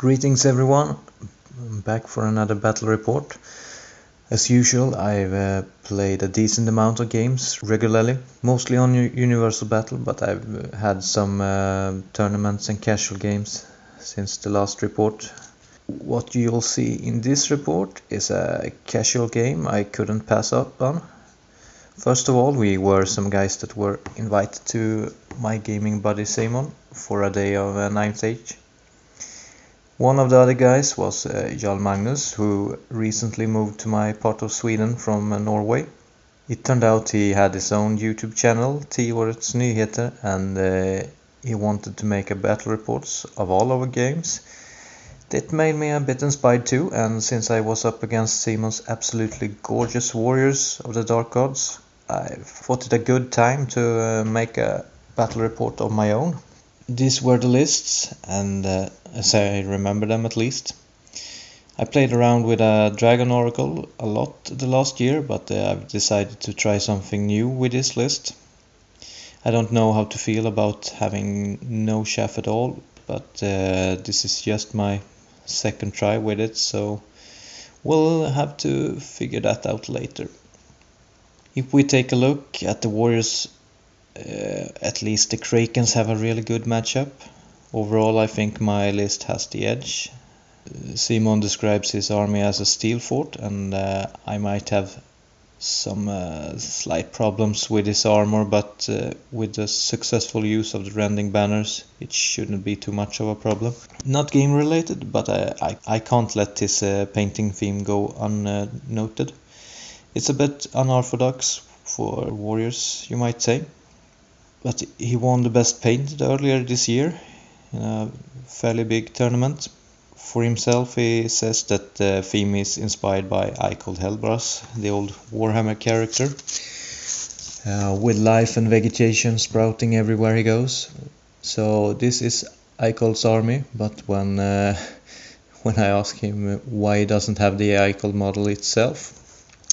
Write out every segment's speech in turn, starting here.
Greetings everyone, I'm back for another battle report. As usual, I've played a decent amount of games regularly, mostly on Universal Battle, but I've had some tournaments and casual games since the last report. What you'll see in this report is a casual game I couldn't pass up on. First of all, we were some guys that were invited to my gaming buddy Simon for a day of 9th Age. One of the other guys was Jarl Magnus, who recently moved to my part of Sweden from Norway. It turned out he had his own YouTube channel, 10 Årets Nyheter, and he wanted to make a battle reports of all our games. That made me a bit inspired too, and since I was up against Simon's absolutely gorgeous warriors of the Dark Gods, I thought it a good time to make a battle report of my own. These were the lists, and as I remember them at least. I played around with a Dragon Oracle a lot the last year, but I've decided to try something new with this list. I don't know how to feel about having no chaff at all, but this is just my second try with it, so we'll have to figure that out later. If we take a look at the warriors, at least the Krakens have a really good matchup. Overall, I think my list has the edge. Simon describes his army as a steel fort, and I might have some slight problems with his armor, but with the successful use of the rending banners, it shouldn't be too much of a problem. Not game related, but I can't let this painting theme go unnoted. It's a bit unorthodox for warriors, you might say. But he won the best painted earlier this year in a fairly big tournament. For himself, he says that the theme is inspired by Eichel Hellbrass, the old Warhammer character, with life and vegetation sprouting everywhere he goes. So this is Eichel's army, but when I ask him why he doesn't have the Eichel model itself,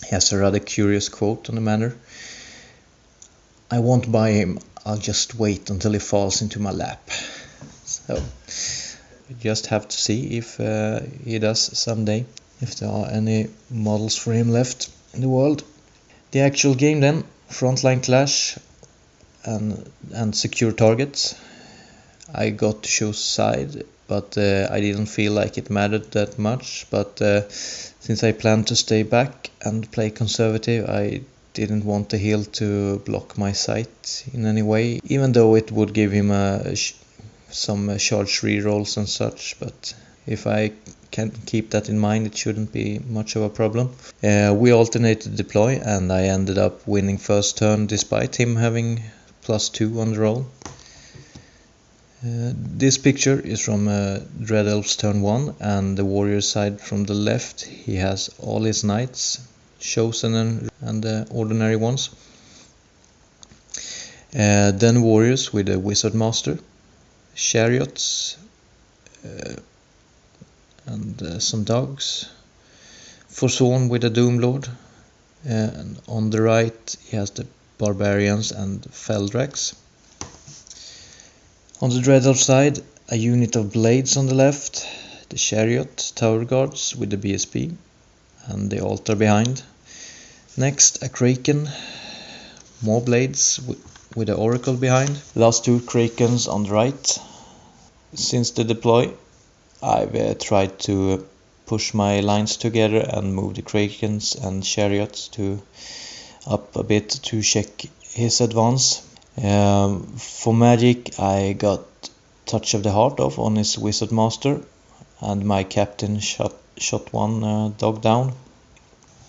he has a rather curious quote on the matter. "I won't buy him, I'll just wait until he falls into my lap." So we just have to see if he does someday, if there are any models for him left in the world. The actual game then, frontline clash and secure targets. I got to choose side, but I didn't feel like it mattered that much. But since I planned to stay back and play conservative, I didn't want the hill to block my sight in any way, even though it would give him some charge rerolls and such. But if I can keep that in mind, it shouldn't be much of a problem. We alternated deploy, and I ended up winning first turn despite him having +2 on the roll. This picture is from Dread Elves turn 1, and the warrior side from the left, he has all his knights, chosen and ordinary ones. Then warriors with a wizard master, chariots, and some dogs. Forsorn with a doom lord, and on the right he has the barbarians and Feldrax. On the Dread Elf side, a unit of blades on the left, the chariot, tower guards with the BSP, and the altar behind. Next, a Kraken, more blades with the oracle behind. Last two Krakens on the right. Since the deploy, I've tried to push my lines together and move the Krakens and chariots up a bit to check his advance. For magic, I got Touch of the Heart off on his wizard master, and my captain shot one dog down.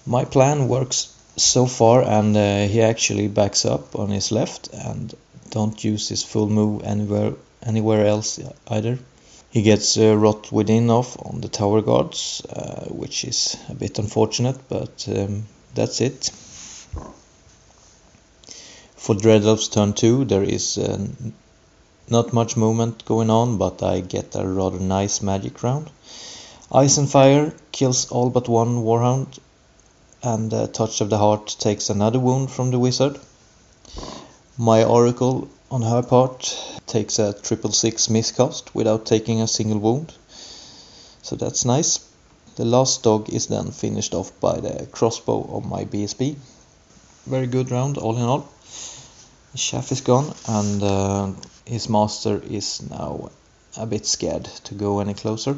My plan works so far, and he actually backs up on his left and don't use his full move anywhere else either. He gets Rot Within off on the tower guards, which is a bit unfortunate, but that's it. For Dread Elves turn 2, there is not much movement going on, but I get a rather nice magic round. Ice and Fire kills all but one Warhound, and Touch of the Heart takes another wound from the wizard. My Oracle, on her part, takes a 666 miscast without taking a single wound. so that's nice. The last dog is then finished off by the crossbow of my BSB. Very good round all in all. The chef is gone and his master is now a bit scared to go any closer.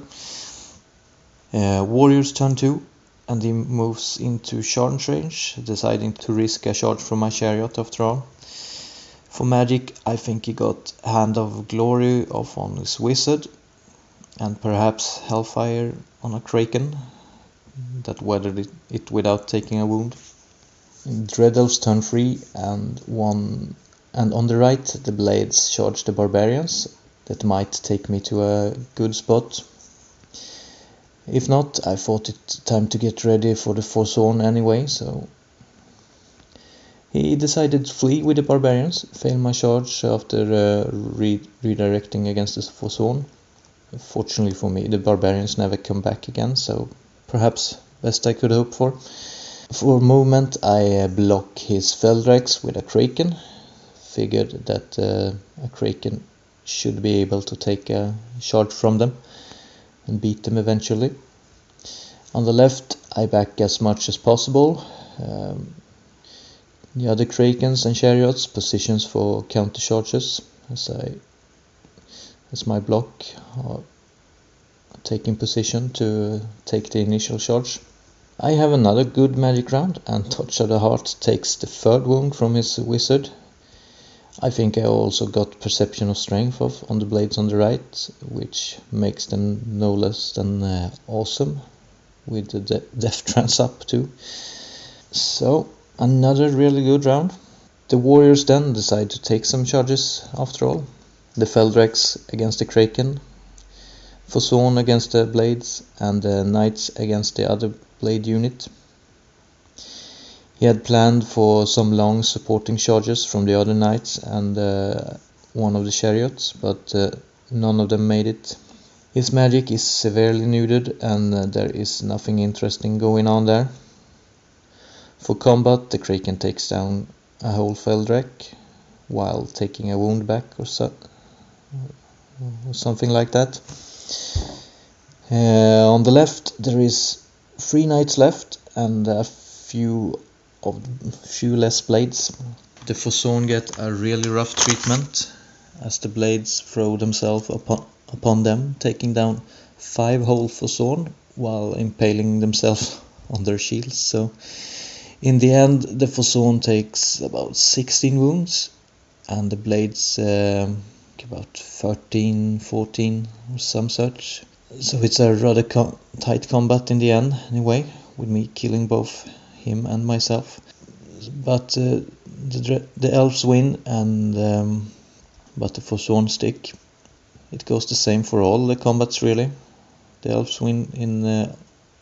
Warrior's turn 2, and he moves into charge range, deciding to risk a charge from my chariot after all. For magic, I think he got Hand of Glory off on his wizard, and perhaps Hellfire on a kraken that weathered it without taking a wound. Dread Elves turn 3, and on the right the blades charge the barbarians. That might take me to a good spot. If not, I thought it time to get ready for the Forsawn anyway, so he decided to flee with the barbarians, fail my charge after redirecting against the Forsawn. Fortunately for me, the barbarians never come back again, so perhaps best I could hope for. For movement, I block his Feldrex with a Kraken. Figured that a Kraken should be able to take a charge from them and beat them eventually. On the left, I back as much as possible. The other Krakens and Chariots positions for counter charges as my block are taking position to take the initial charge. I have another good magic round, and Touch of the Heart takes the third wound from his wizard. I think I also got Perception of Strength off on the blades on the right, which makes them no less than awesome, with the Death Trance up too. So, another really good round. The Warriors then decide to take some charges after all. The Feldrex against the Kraken, Forsawn against the blades, and the Knights against the other blade unit. He had planned for some long supporting charges from the other knights and one of the chariots, but none of them made it. His magic is severely neutered, and there is nothing interesting going on there. For combat, the Kraken takes down a whole Feldrek while taking a wound back or something like that. On the left, there is 3 knights left and a few less blades. The Forsawn get a really rough treatment as the blades throw themselves upon them, taking down 5 whole Forsawn while impaling themselves on their shields. So in the end, the Forsawn takes about 16 wounds and the blades about 13, 14 or some such. So it's a rather tight combat in the end anyway, with me killing both him and myself. But the elves win, and but the Forsawn stick. It goes the same for all the combats really. The elves win in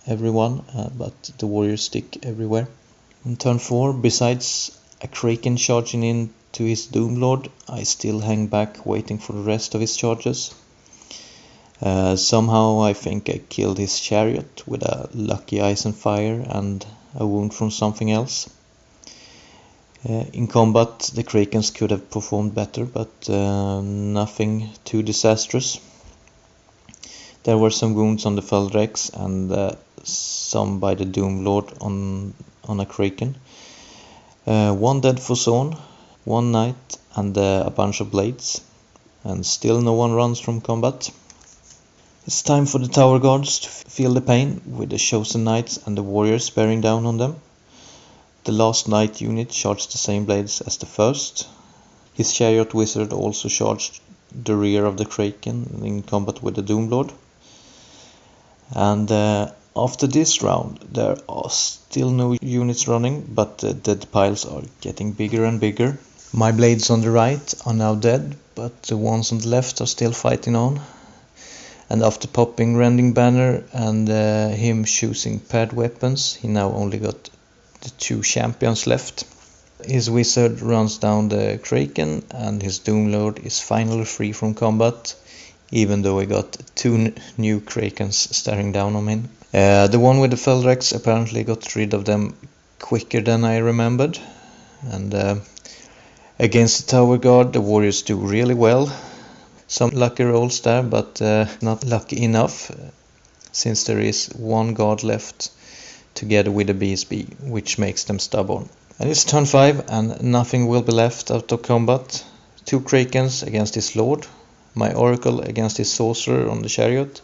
every one, but the warriors stick everywhere. On turn 4, besides a Kraken charging in to his Doomlord, I still hang back waiting for the rest of his charges. Somehow I think I killed his chariot with a lucky ice and fire and a wound from something else. In combat, the Krakens could have performed better, but nothing too disastrous. There were some wounds on the Feldrex and some by the Doomlord on a Kraken. 1 dead Forsawn, 1 knight and a bunch of blades, and still no one runs from combat. It's time for the Tower Guards to feel the pain, with the Chosen Knights and the Warriors bearing down on them. The last Knight unit charged the same blades as the first. His Chariot Wizard also charged the rear of the Kraken in combat with the Doomlord. And after this round, there are still no units running, but the dead piles are getting bigger and bigger. My blades on the right are now dead, but the ones on the left are still fighting on. And after popping Rending Banner and him choosing paired weapons, he now only got the 2 champions left. His wizard runs down the Kraken and his Doomlord is finally free from combat, even though he got 2 new Krakens staring down on him. The one with the Feldrex apparently got rid of them quicker than I remembered. And against the Tower Guard, the Warriors do really well. Some lucky rolls there, but not lucky enough. since there is one guard left together with the BSB, which makes them stubborn. And it's turn 5 and nothing will be left out of combat. 2 Krakens against his Lord, my Oracle against his Sorcerer on the Chariot,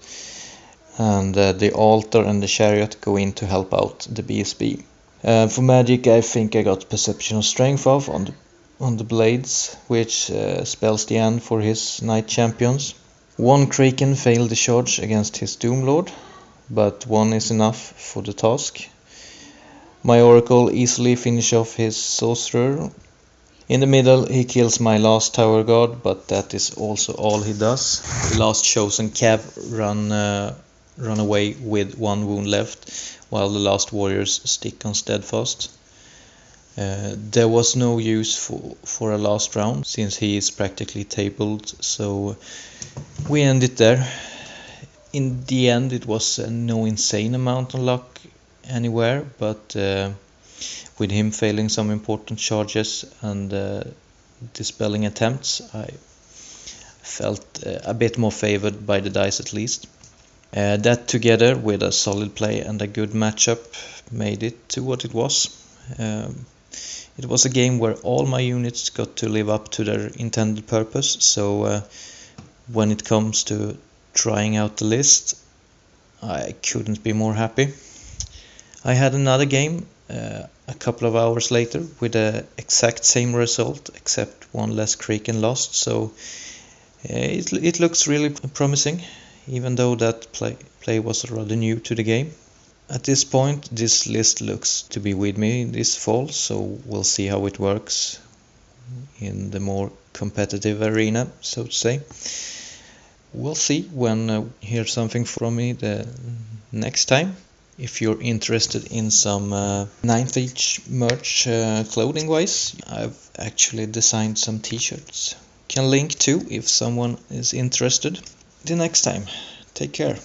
and the Altar and the Chariot go in to help out the BSB. For magic, I think I got Perception of Strength off on the blades, which spells the end for his Knight Champions. 1 Kraken failed the charge against his Doomlord, but 1 is enough for the task. My Oracle easily finish off his Sorcerer. In the middle he kills my last Tower Guard, but that is also all he does. The last chosen Cav run away with 1 wound left, while the last warriors stick on Steadfast. There was no use for a last round, since he is practically tabled, so we end it there. In the end it was no insane amount of luck anywhere, but with him failing some important charges and dispelling attempts, I felt a bit more favored by the dice at least. That together with a solid play and a good matchup made it to what it was. It was a game where all my units got to live up to their intended purpose, so when it comes to trying out the list, I couldn't be more happy. I had another game a couple of hours later with the exact same result, except 1 less Kraken lost, so it looks really promising, even though that play was rather new to the game. At this point this list looks to be with me this fall, so we'll see how it works in the more competitive arena, so to say. We'll see when I hear something from me the next time. If you're interested in some 9th Age merch clothing wise, I've actually designed some t-shirts. Can link to if someone is interested. The next time, take care.